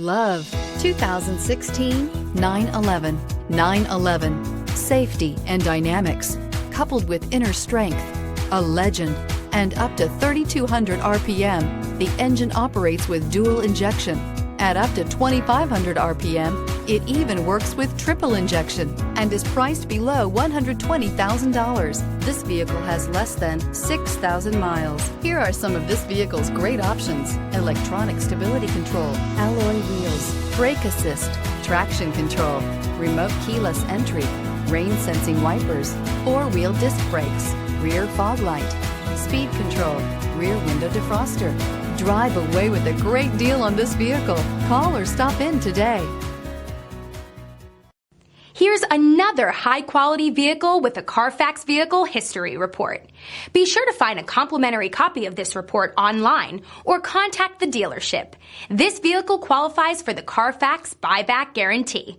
Love 2016 911. 911. Safety and dynamics, coupled with inner strength, a legend, and up to 3,200 RPM, the engine operates with dual injection. At up to 2,500 RPM, it even works with triple injection and is priced below $120,000. This vehicle has less than 6,000 miles. Here are some of this vehicle's great options: electronic stability control, alloy wheels, brake assist, traction control, remote keyless entry, rain sensing wipers, four-wheel disc brakes, rear fog light, speed control, rear window defroster. Drive away with a great deal on this vehicle. Call or stop in today. Here's another high-quality vehicle with a Carfax Vehicle History Report. Be sure to find a complimentary copy of this report online or contact the dealership. This vehicle qualifies for the Carfax Buyback Guarantee.